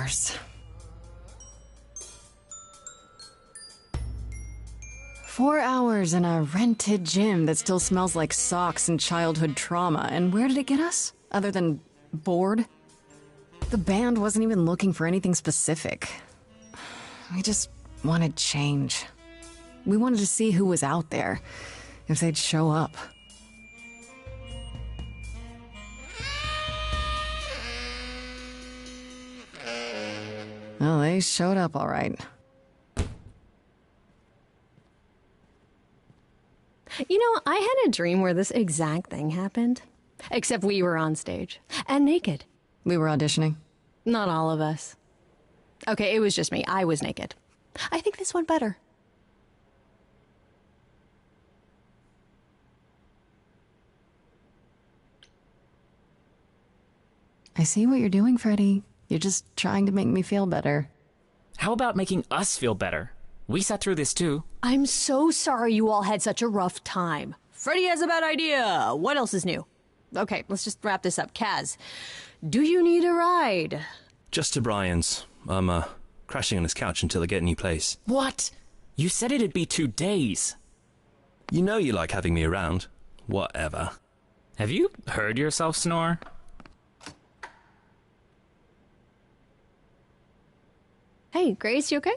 hours. 4 hours in a rented gym that still smells like socks and childhood trauma, and where did it get us? Other than bored? The band wasn't even looking for anything specific. We just wanted change. We wanted to see who was out there, if they'd show up. Well, they showed up all right. You know, I had a dream where this exact thing happened. Except we were on stage. And naked. We were auditioning. Not all of us. Okay, it was just me. I was naked. I think this went better. I see what you're doing, Freddy. You're just trying to make me feel better. How about making us feel better? We sat through this too. I'm so sorry you all had such a rough time. Freddy has a bad idea. What else is new? Okay, let's just wrap this up. Kaz, do you need a ride? Just to Brian's. I'm, crashing on his couch until I get a new place. What? You said it'd be 2 days. You know you like having me around. Whatever. Have you heard yourself snore? Hey, Grace, you okay?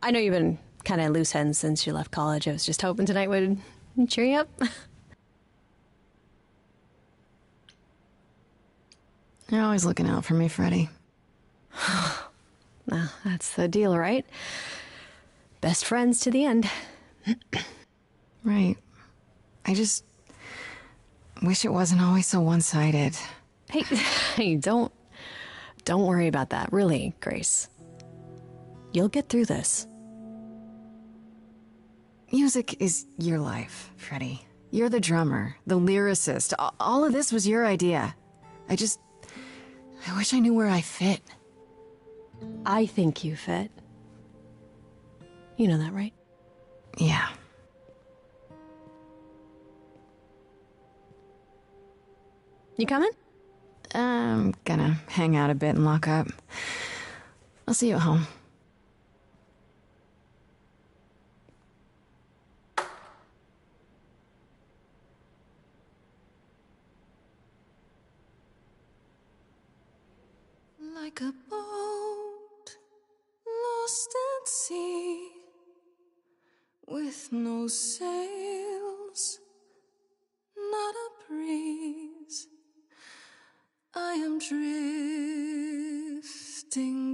I know you've been kind of loose ends since you left college. I was just hoping tonight would cheer you up. You're always looking out for me, Freddy. Well, that's the deal, right? Best friends to the end. Right. I just wish it wasn't always so one-sided. Hey, don't worry about that, really, Grace. You'll get through this. Music is your life, Freddy. You're the drummer, the lyricist. All of this was your idea. I wish I knew where I fit. I think you fit. You know that, right? Yeah. You coming? I'm gonna hang out a bit and lock up. I'll see you at home. Like a boat lost at sea, with no sails, not a breeze. I am drifting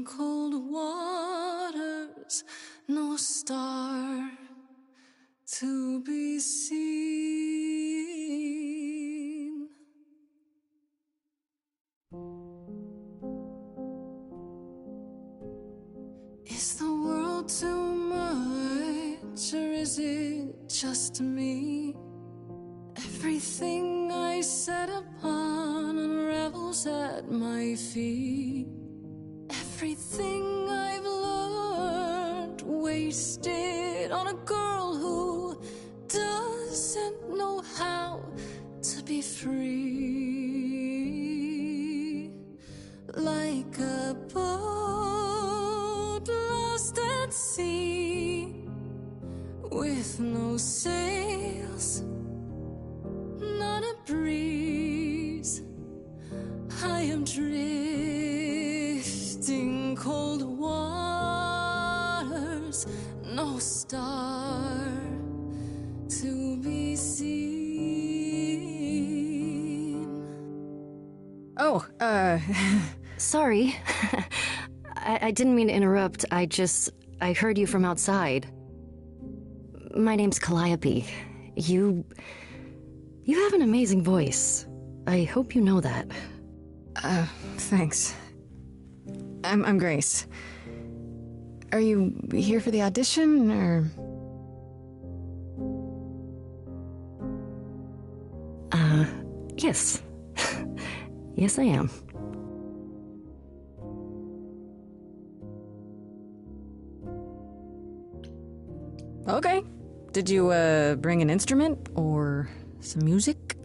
cold waters, no star to be seen. Is the world too much, or is it just me? Everything I set upon unravels at my feet. Everything I've learned wasted on a girl who doesn't know how to be free. Like a boat lost at sea, with no sails, not a breeze. I am drifting cold waters, no star to be seen. Oh, Sorry. I didn't mean to interrupt. I heard you from outside. My name's Calliope. You have an amazing voice. I hope you know that. Thanks. I'm Grace. Are you here for the audition, or...? Yes. Yes, I am. Okay. Did you, bring an instrument, or some music?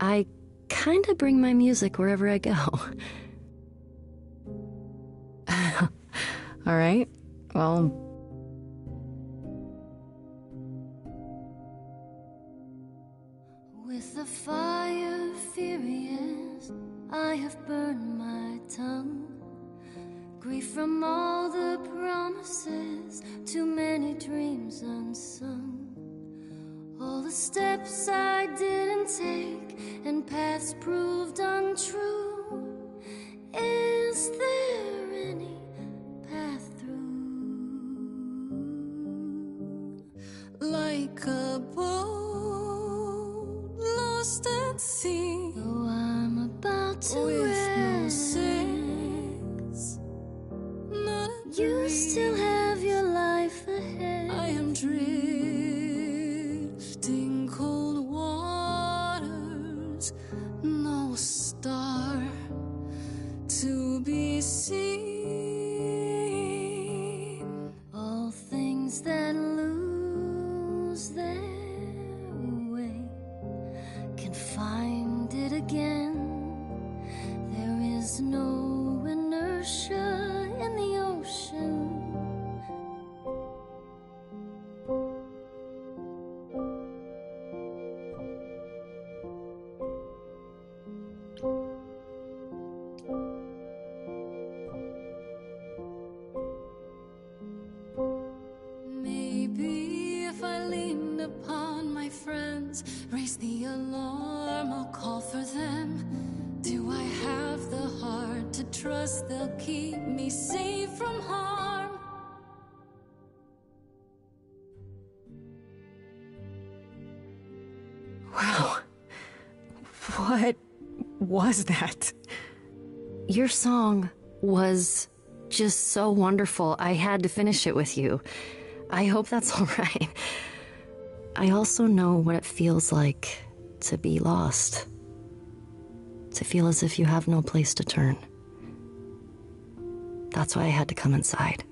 I kinda bring my music wherever I go. Alright, well... With the fire furious, I have burned my tongue. Grief from all the promises, too many dreams unsung. All the steps I didn't take, and paths proved untrue. Is there any path through? Like a boat lost at sea, though I'm about to with no sails, not you still have your life ahead. I am drifting cold waters, no star to be seen. All things that lose their way can find it again. There is no inertia in the ocean. Maybe if I leaned upon my friends, raise the alarm, I'll call for them. Do I have the heart to trust they'll keep me safe from harm? Wow. What was that? Your song was just so wonderful. I had to finish it with you. I hope that's all right. I also know what it feels like to be lost. To feel as if you have no place to turn. That's why I had to come inside.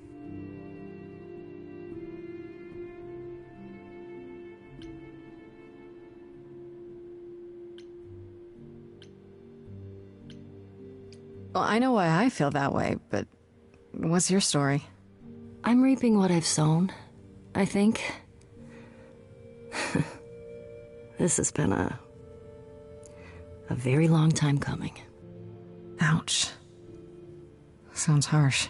Well, I know why I feel that way, but what's your story? I'm reaping what I've sown, I think. This has been a very long time coming. Ouch. Sounds harsh.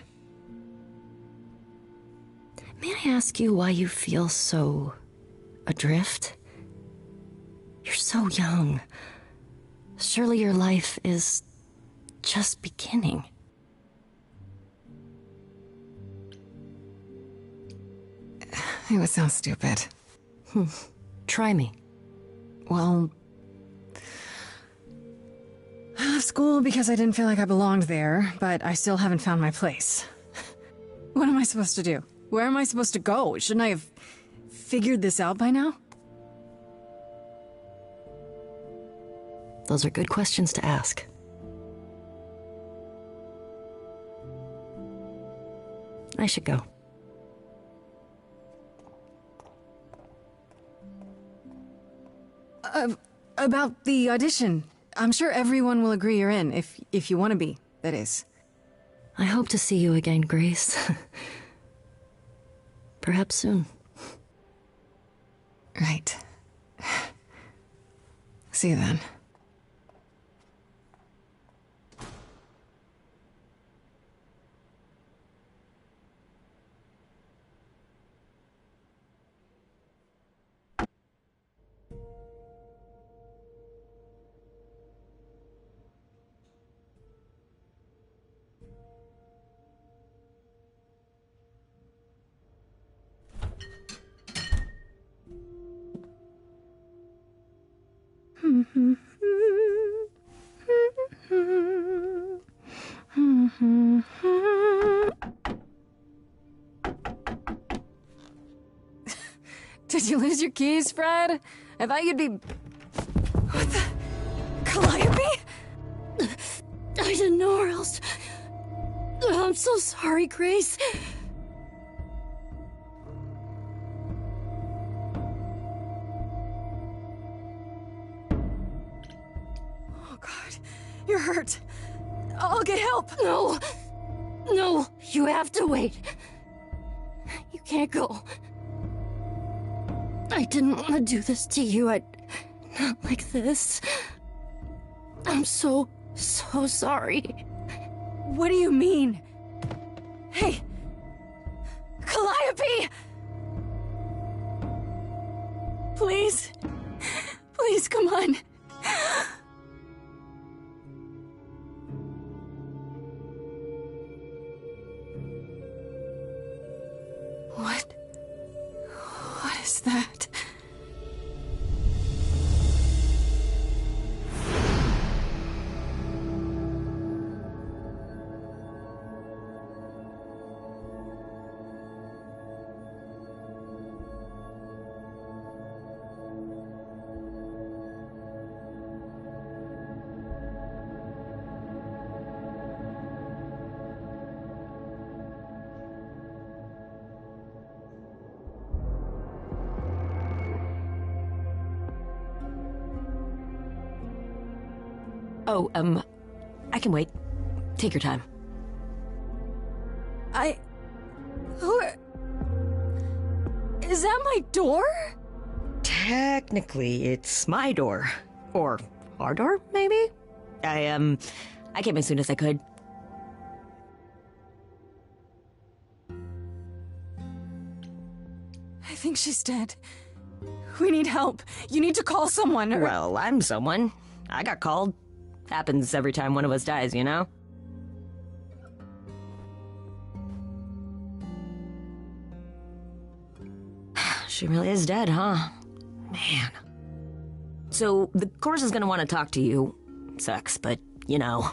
May I ask you why you feel so adrift? You're so young. Surely your life is just beginning. It would sound stupid. Try me. Well, I left school because I didn't feel like I belonged there, but I still haven't found my place. What am I supposed to do? Where am I supposed to go? Shouldn't I have figured this out by now? Those are good questions to ask. I should go. About the audition. I'm sure everyone will agree you're in, if you want to be, that is. I hope to see you again, Grace. Perhaps soon. Right. See you then. Did you lose your keys, Fred? I thought you'd be... What the... Calliope? I didn't know where else... I'm so sorry, Grace. Oh, God. You're hurt. I'll get help. No. No, you have to wait. You can't go. I didn't want to do this to you. Not like this. I'm so sorry. What do you mean? Hey! Calliope! Please? Please, come on. What is that? Oh, I can wait. Take your time. Is that my door? Technically, it's my door. Or our door, maybe? I came as soon as I could. I think she's dead. We need help. You need to call someone or... Well, I'm someone. I got called. Happens every time one of us dies, you know? She really is dead, huh? Man. So, the course is gonna want to talk to you. Sucks, but, you know.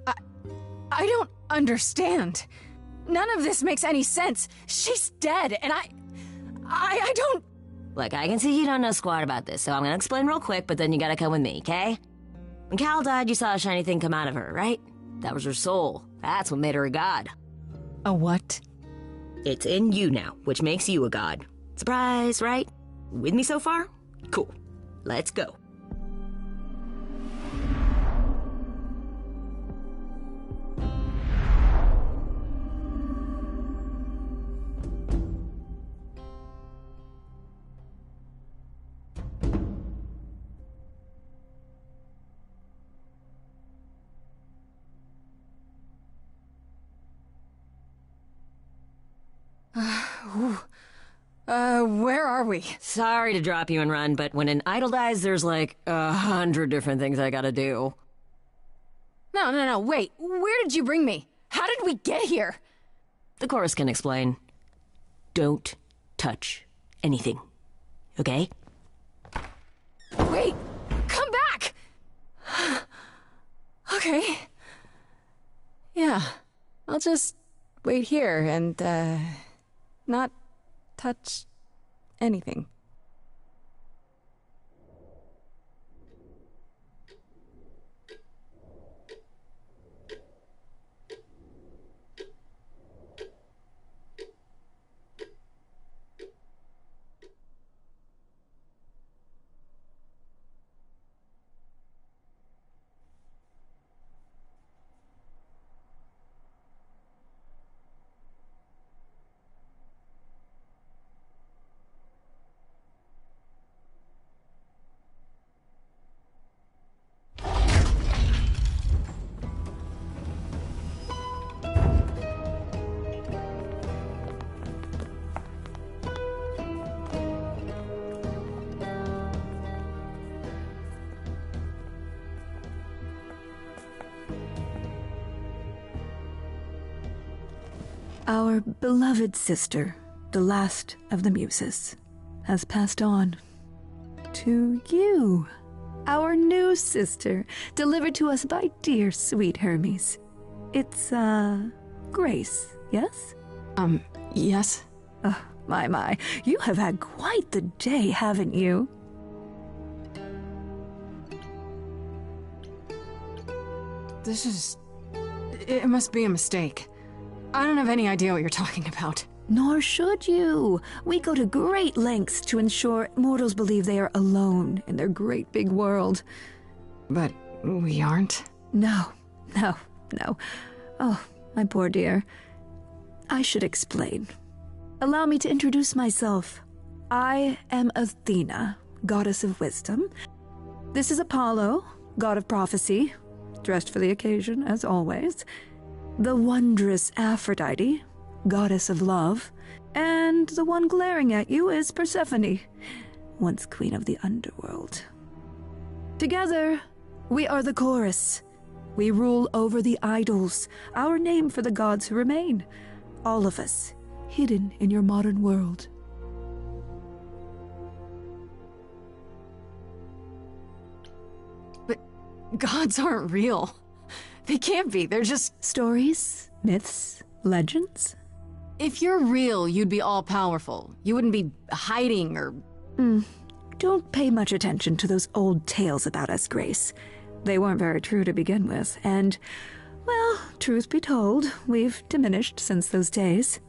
I don't understand. None of this makes any sense. She's dead, and I don't... Look, I can see you don't know squat about this, so I'm gonna explain real quick, but then you gotta come with me, okay? When Cal died, you saw a shiny thing come out of her, right? That was her soul. That's what made her a god. A what? It's in you now, which makes you a god. Surprise, right? With me so far? Cool. Let's go. Where are we? Sorry to drop you and run, but when an idol dies, there's like 100 different things I gotta do. No, wait. Where did you bring me? How did we get here? The chorus can explain. Don't touch anything. Okay? Wait! Come back! Okay. Yeah. I'll just wait here and, not touch anything. Our beloved sister, the last of the Muses, has passed on. To you, our new sister, delivered to us by dear sweet Hermes. It's, Grace, yes? Yes? Oh, my, you have had quite the day, haven't you? It must be a mistake. I don't have any idea what you're talking about. Nor should you. We go to great lengths to ensure mortals believe they are alone in their great big world. But we aren't? No. Oh, my poor dear. I should explain. Allow me to introduce myself. I am Athena, goddess of wisdom. This is Apollo, god of prophecy, dressed for the occasion, as always. The wondrous Aphrodite, goddess of love. And the one glaring at you is Persephone, once queen of the underworld. Together, we are the chorus. We rule over the idols, our name for the gods who remain. All of us, hidden in your modern world. But gods aren't real. They can't be. They're just stories, myths, legends. If you're real, you'd be all-powerful. You wouldn't be hiding or... Don't pay much attention to those old tales about us, Grace. They weren't very true to begin with, and, well, truth be told, we've diminished since those days.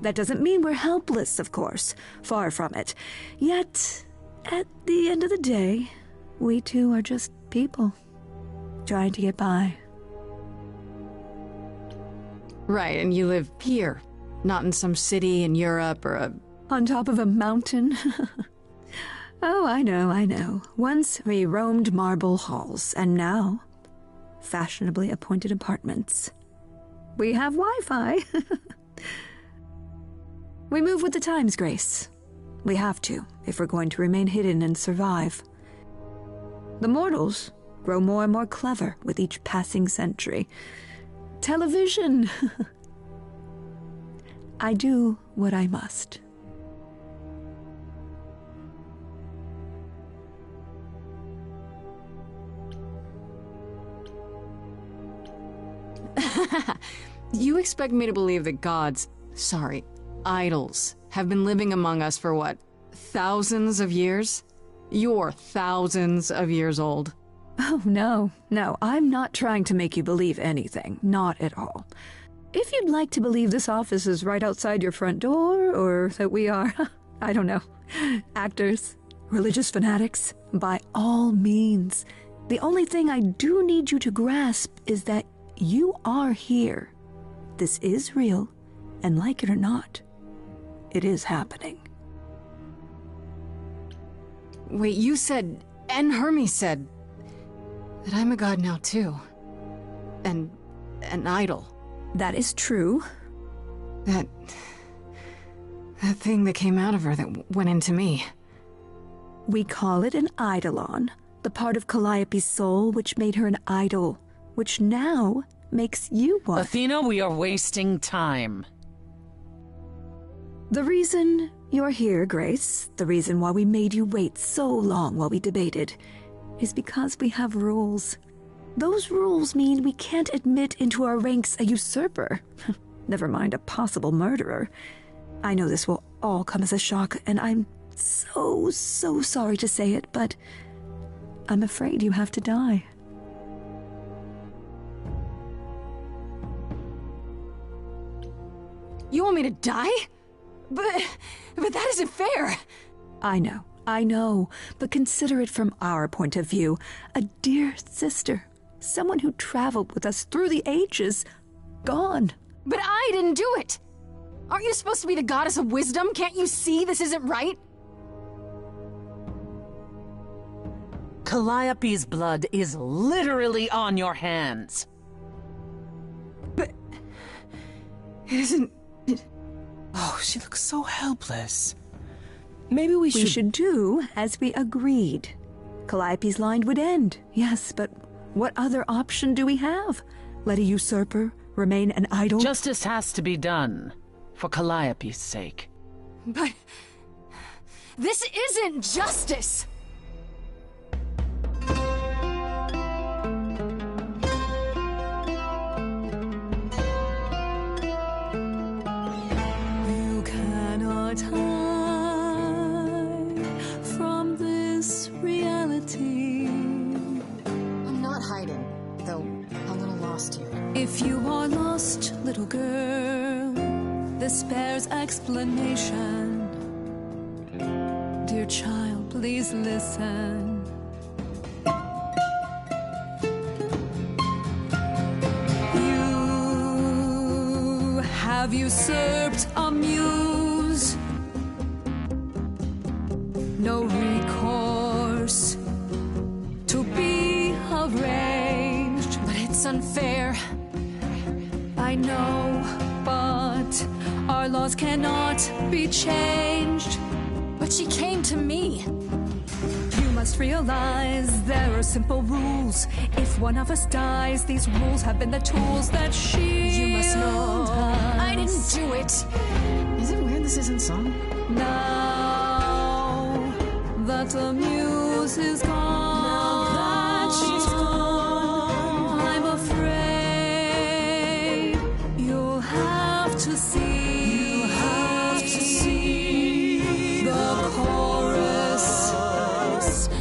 That doesn't mean we're helpless, of course. Far from it. Yet, at the end of the day, we too are just people, trying to get by. Right, and you live here, not in some city in Europe or on top of a mountain? Oh, I know. Once we roamed marble halls, and now, fashionably appointed apartments. We have Wi-Fi. We move with the times, Grace. We have to, if we're going to remain hidden and survive. The mortals grow more and more clever with each passing century. Television! I do what I must. You expect me to believe that idols, have been living among us for what, thousands of years? You're thousands of years old. Oh, no, I'm not trying to make you believe anything, not at all. If you'd like to believe this office is right outside your front door, or that we are, I don't know, actors, religious fanatics, by all means. The only thing I do need you to grasp is that you are here. This is real, and like it or not, it is happening. Wait, you said, and Hermes said, that I'm a god now too. And an idol. That is true. That thing that came out of her that went into me. We call it an eidolon, the part of Calliope's soul which made her an idol, which now makes you one. Athena, we are wasting time. The reason you're here, Grace, the reason why we made you wait so long while we debated, is because we have rules. Those rules mean we can't admit into our ranks a usurper. Never mind a possible murderer. I know this will all come as a shock, and I'm so sorry to say it, but I'm afraid you have to die. You want me to die? But that isn't fair. I know, but consider it from our point of view. A dear sister, someone who traveled with us through the ages, gone. But I didn't do it. Aren't you supposed to be the goddess of wisdom? Can't you see this isn't right? Calliope's blood is literally on your hands. But isn't it... Oh, she looks so helpless. Maybe we should do as we agreed. Calliope's line would end, yes, but what other option do we have? Let a usurper remain an idol? Justice has to be done, for Calliope's sake. But this isn't justice! You cannot hide from this reality. I'm not hiding, though a little lost here. If you are lost, little girl, This bears explanation. Dear child, please listen. You have usurped a muse. No recourse to be arranged. But it's unfair. I know, but our laws cannot be changed. But she came to me. You must realize there are simple rules. If one of us dies, these rules have been the tools that You must know I didn't us. do it. Is it weird this isn't song? Now that the muse is gone, Now that she's gone, I'm afraid you'll have to see. You'll have to see the chorus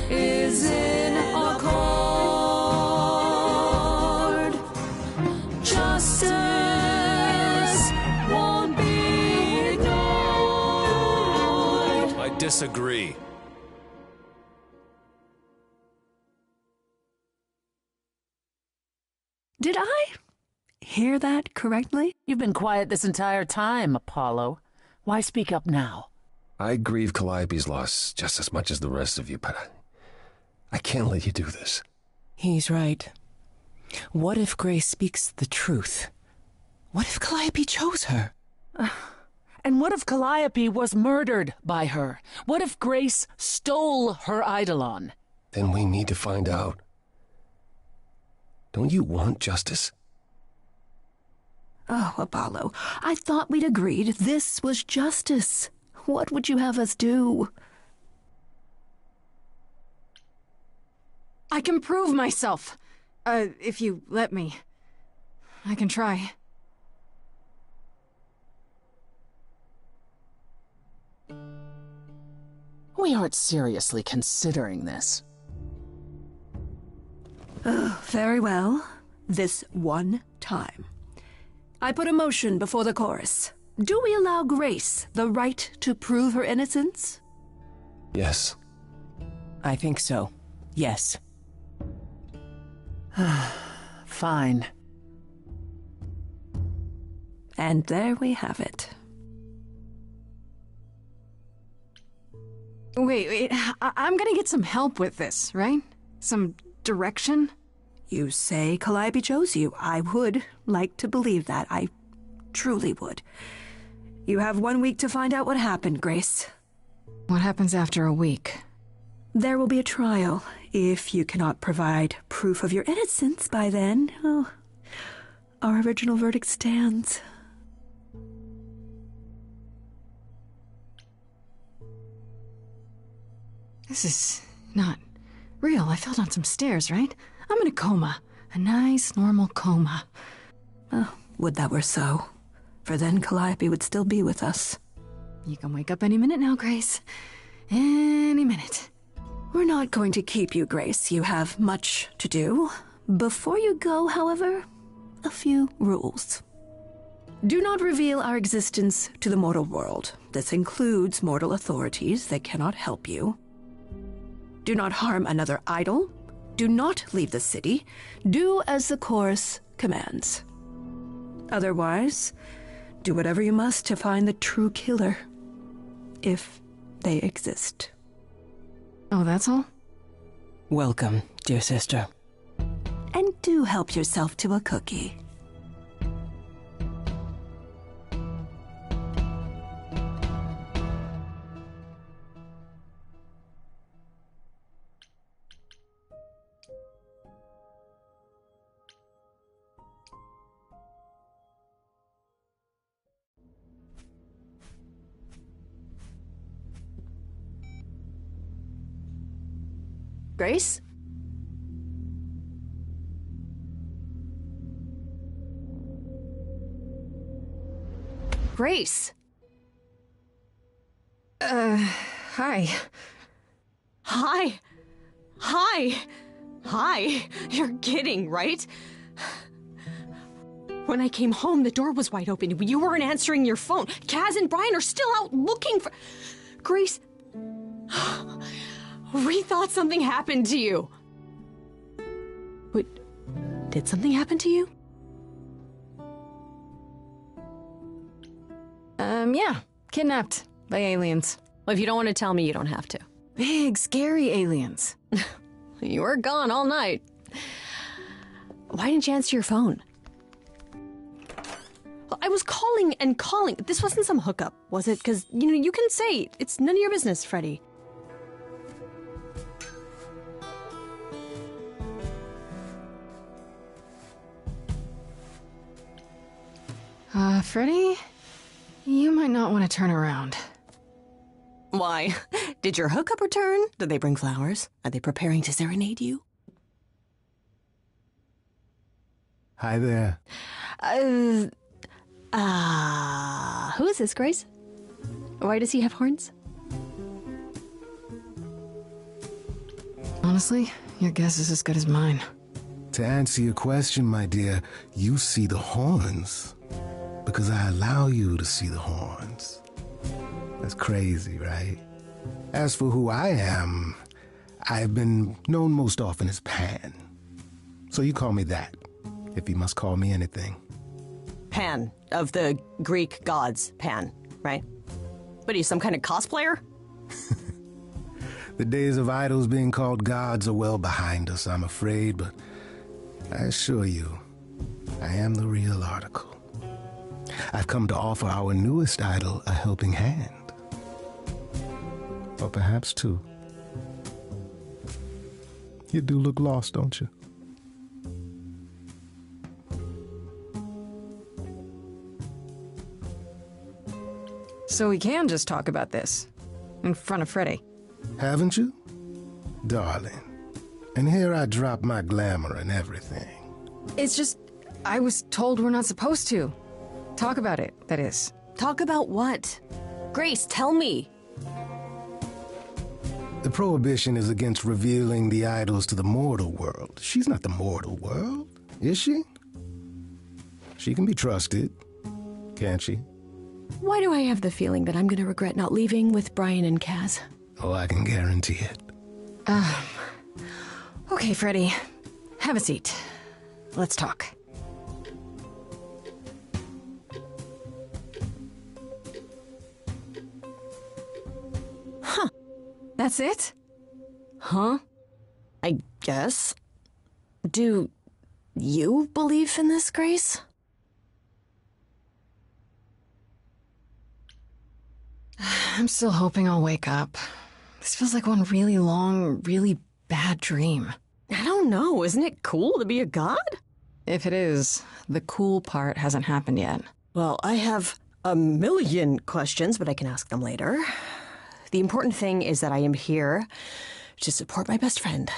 is in accord. Justice won't be ignored. I disagree. Did I hear that correctly? You've been quiet this entire time, Apollo. Why speak up now? I grieve Calliope's loss just as much as the rest of you, but I can't let you do this. He's right. What if Grace speaks the truth? What if Calliope chose her? And what if Calliope was murdered by her? What if Grace stole her Eidolon? Then we need to find out. Don't you want justice? Oh, Apollo, I thought we'd agreed this was justice. What would you have us do? I can prove myself. If you let me. I can try. We aren't seriously considering this. Very well. This one time. I put a motion before the chorus. Do we allow Grace the right to prove her innocence? Yes. I think so. Yes. Fine. And there we have it. Wait, I'm gonna get some help with this, right? Some direction? You say Calliope chose you. I would like to believe that. I truly would. You have 1 week to find out what happened, Grace. What happens after a week? There will be a trial. If you cannot provide proof of your innocence by then, oh, our original verdict stands. This is not real. I fell down some stairs, right? I'm in a coma. A nice, normal coma. Oh, would that were so. For then Calliope would still be with us. You can wake up any minute now, Grace. Any minute. We're not going to keep you, Grace. You have much to do. Before you go, however, a few rules. Do not reveal our existence to the mortal world. This includes mortal authorities. They cannot help you. Do not harm another idol. Do not leave the city. Do as the chorus commands. Otherwise, do whatever you must to find the true killer. If they exist. Oh, that's all? Welcome, dear sister. And do help yourself to a cookie. Grace? Grace! Hi. Hi. Hi. Hi. You're kidding, right? When I came home, the door was wide open. You weren't answering your phone. Kaz and Brian are still out looking for... Grace... We thought something happened to you. Wait, did something happen to you? Yeah. Kidnapped by aliens. Well, if you don't want to tell me, you don't have to. Big, scary aliens. You were gone all night. Why didn't you answer your phone? I was calling and calling. This wasn't some hookup, was it? Because, you can say it's none of your business, Freddy. Freddy? You might not want to turn around. Why? Did your hookup return? Did they bring flowers? Are they preparing to serenade you? Hi there. Who is this, Grace? Why does he have horns? Honestly, your guess is as good as mine. To answer your question, my dear, you see the horns because I allow you to see the horns. That's crazy, right? As for who I am, I've been known most often as Pan. So you call me that, if you must call me anything. Pan, of the Greek gods, Pan, right? What are you, some kind of cosplayer? The days of idols being called gods are well behind us, I'm afraid, but I assure you, I am the real article. I've come to offer our newest idol a helping hand. Or perhaps two. You do look lost, don't you? So we can just talk about this in front of Freddy. Haven't you? Darling. And here I drop my glamour and everything. It's just, I was told we're not supposed to. Talk about it, that is. Talk about what? Grace, tell me. The prohibition is against revealing the idols to the mortal world. She's not the mortal world, is she? She can be trusted, can't she? Why do I have the feeling that I'm going to regret not leaving with Brian and Kaz? Oh, I can guarantee it. Okay, Freddy. Have a seat. Let's talk. Huh. That's it? Huh? I guess. Do you believe in this, Grace? I'm still hoping I'll wake up. This feels like one really long, really bad dream. I don't know. Isn't it cool to be a god? If it is, the cool part hasn't happened yet. Well, I have a million questions, but I can ask them later. The important thing is that I am here to support my best friend.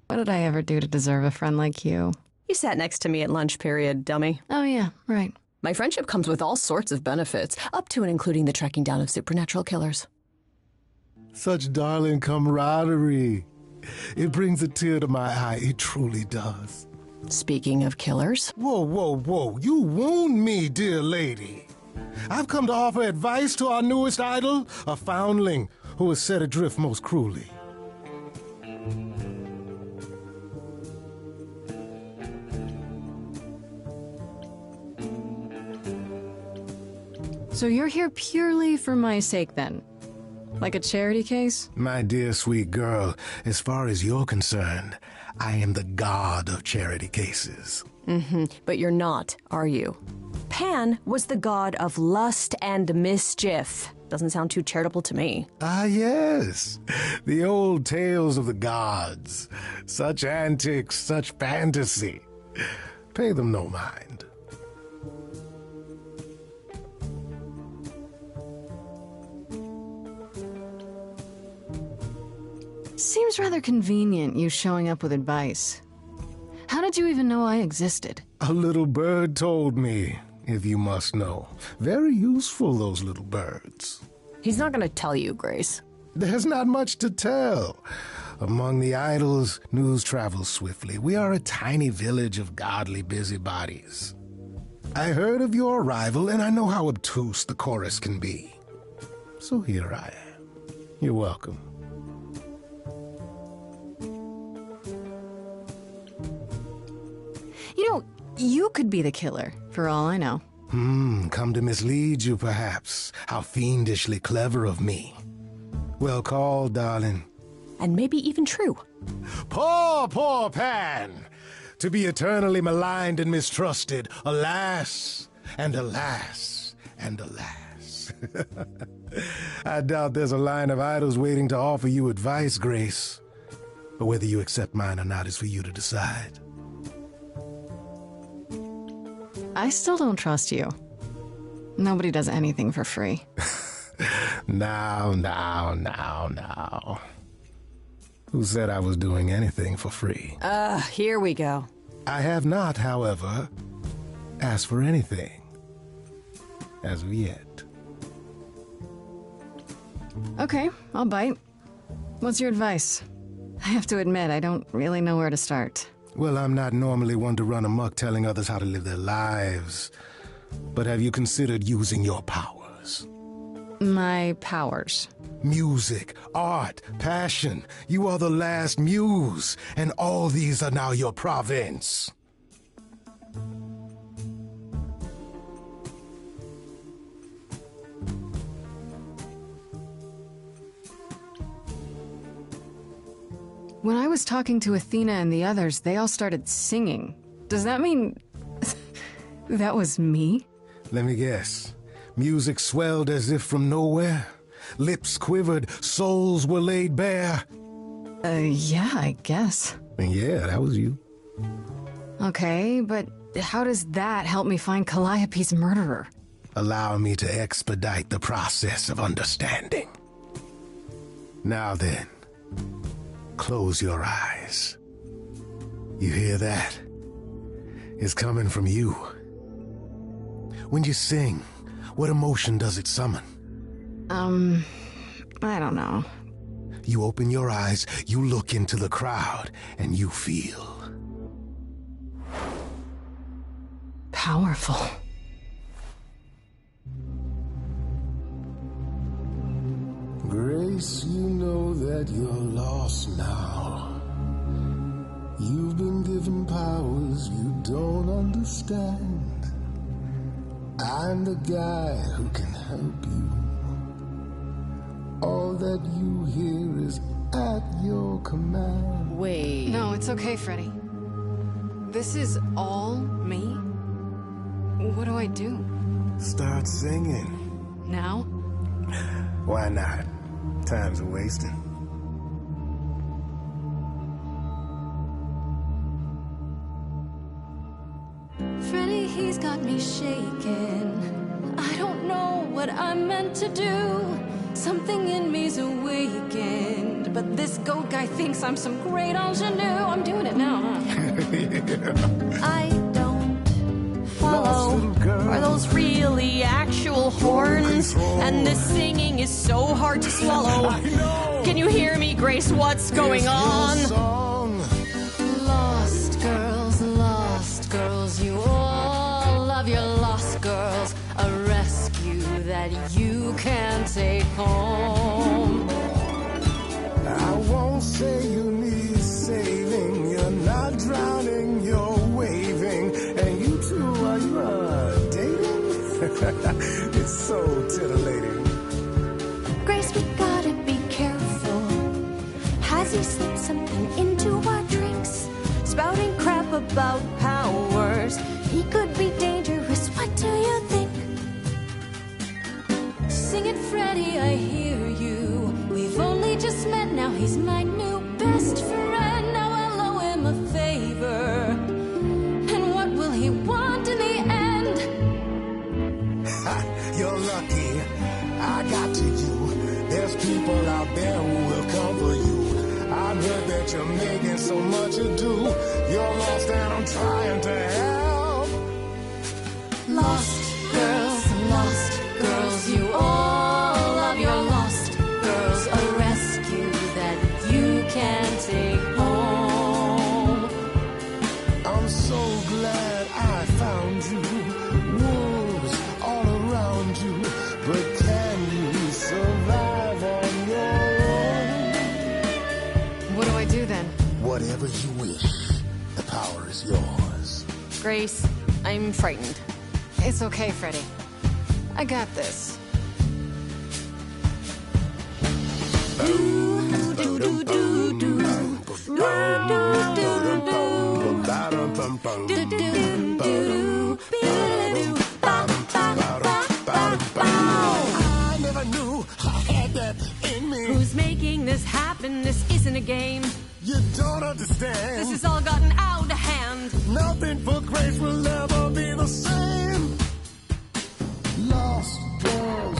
What did I ever do to deserve a friend like you? You sat next to me at lunch period, dummy. Oh yeah, right. My friendship comes with all sorts of benefits, up to and including the tracking down of supernatural killers. Such darling camaraderie. It brings a tear to my eye. It truly does. Speaking of killers... Whoa, whoa, whoa. You wound me, dear lady. I've come to offer advice to our newest idol, a foundling who was set adrift most cruelly. So you're here purely for my sake, then? Like a charity case? My dear sweet girl, as far as you're concerned, I am the god of charity cases. But you're not, are you? Pan was the god of lust and mischief. Doesn't sound too charitable to me. Ah, yes. The old tales of the gods. Such antics, such fantasy. Pay them no mind. Seems rather convenient, you showing up with advice. How did you even know I existed? A little bird told me, if you must know. Very useful, those little birds. He's not going to tell you, Grace. There's not much to tell. Among the idols, news travels swiftly. We are a tiny village of godly busybodies. I heard of your arrival, and I know how obtuse the chorus can be. So here I am. You're welcome. You know, you could be the killer, for all I know. Come to mislead you, perhaps. How fiendishly clever of me. Well called, darling. And maybe even true. Poor, poor Pan! To be eternally maligned and mistrusted. Alas, and alas, and alas. I doubt there's a line of idols waiting to offer you advice, Grace. But whether you accept mine or not is for you to decide. I still don't trust you. Nobody does anything for free. Now. Who said I was doing anything for free? Here we go. I have not, however, asked for anything. As of yet. Okay, I'll bite. What's your advice? I have to admit, I don't really know where to start. Well, I'm not normally one to run amok telling others how to live their lives. But have you considered using your powers? My powers? Music, art, passion. You are the last muse, and all these are now your province. When I was talking to Athena and the others, they all started singing. Does that mean that was me? Let me guess. Music swelled as if from nowhere. Lips quivered, souls were laid bare. Yeah, I guess. Yeah, that was you. Okay, but how does that help me find Calliope's murderer? Allow me to expedite the process of understanding. Now then, close your eyes. You hear that? It's coming from you. When you sing, what emotion does it summon? I don't know. You open your eyes, you look into the crowd, and you feel... powerful. Grace, you know that you're lost now. You've been given powers you don't understand. I'm the guy who can help you. All that you hear is at your command. Wait. No, it's okay, Freddy. This is all me? What do I do? Start singing. Now? Why not? Time's a wasting. Freddy, he's got me shaking. I don't know what I'm meant to do. Something in me's awakened, but this goat guy thinks I'm some great ingenue. I'm doing it now, huh? I don't follow. Are those really actual horns? And this singing is so hard to swallow. Can you hear me, Grace? What's going on? Lost girls, you all love your lost girls. A rescue that you can take home. I won't say you need saving. You're not drowning, you're waving. And you two, are you dating? It's so titillating. Grace, we gotta be careful. Has he slipped something into our drinks? Spouting crap about powers. He could be dangerous, what do you think? Sing it, Freddy, I hear you. We've only just met, now he's my new best friend. Now I'll owe him a favor. And what will he want in the end? You're lucky, I got to you. There's people out there who will come for you. I've heard that you're making so much ado. You're lost and I'm trying to help. Lost girls, you all love your lost girls. A rescue that you can Whatever you wish, the power is yours. Grace, I'm frightened. It's okay, Freddy. I got this. I never knew I had that in me. Who's making this happen? This isn't a game. You don't understand. This has all gotten out of hand. Nothing for Grace will ever be the same. Lost girls,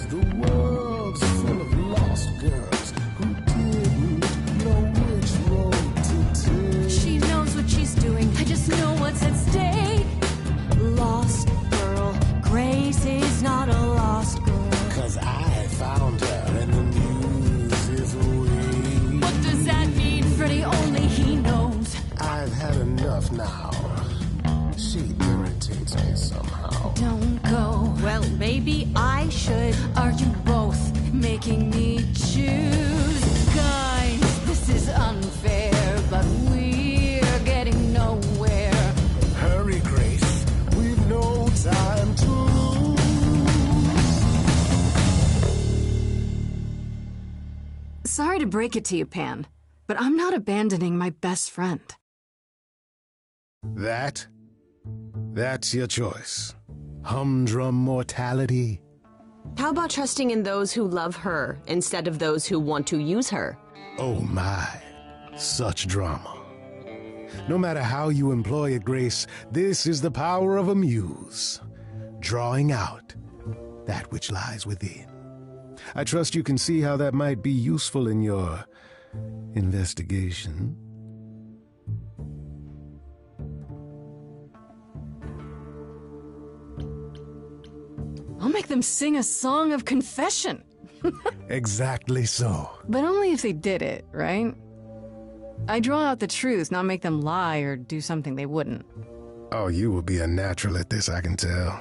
the world's full of lost girls who didn't know which road to take. She knows what she's doing. I just know what's at stake. Lost girl. Grace is not a lost girl. 'Cause I found her and the news is away. What does that mean, Freddy? Only he knows. I've had enough now. She irritates me somehow. Don't go. Well, maybe I should. Are you both making me choose? Guys, this is unfair, but we're getting nowhere. Hurry, Grace. We've no time to lose. Sorry to break it to you, Pan, but I'm not abandoning my best friend. That's your choice. Humdrum mortality. How about trusting in those who love her instead of those who want to use her? Oh my, such drama. No matter how you employ it, Grace, this is the power of a muse, drawing out that which lies within. I trust you can see how that might be useful in your investigation. I'll make them sing a song of confession. Exactly so. But only if they did it, right? I draw out the truth, not make them lie or do something they wouldn't. Oh, you will be a natural at this, I can tell.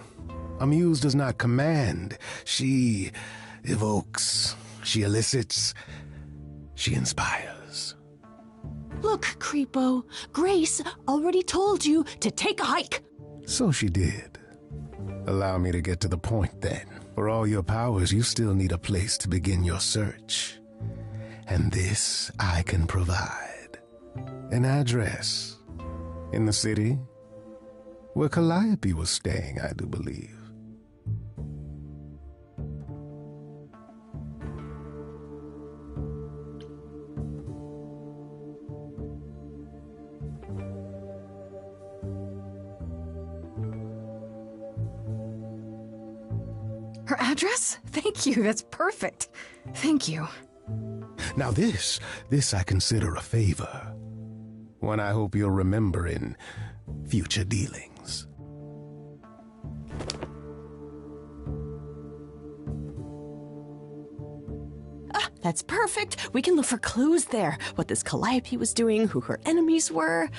A muse does not command. She evokes. She elicits. She inspires. Look, Creepo, Grace already told you to take a hike. So she did. Allow me to get to the point then. For all your powers, you still need a place to begin your search. And this I can provide. An address. In the city. Where Calliope was staying, I do believe. Her address? Thank you, that's perfect. Thank you. Now this I consider a favor. One I hope you'll remember in future dealings. That's perfect. We can look for clues there. What this Calliope was doing, who her enemies were.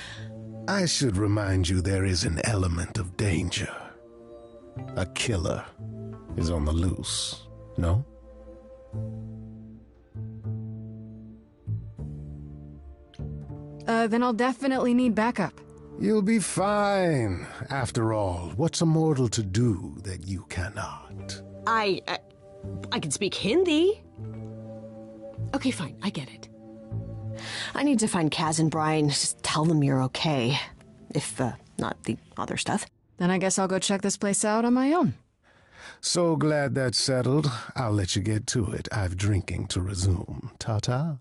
I should remind you there is an element of danger. A killer is on the loose, no? Then I'll definitely need backup. You'll be fine. After all, what's a mortal to do that you cannot? I can speak Hindi. Okay, fine, I get it. I need to find Kaz and Brian. Just tell them you're okay. If, not the other stuff. Then I guess I'll go check this place out on my own. So glad that's settled. I'll let you get to it. I've drinking to resume. Ta-ta.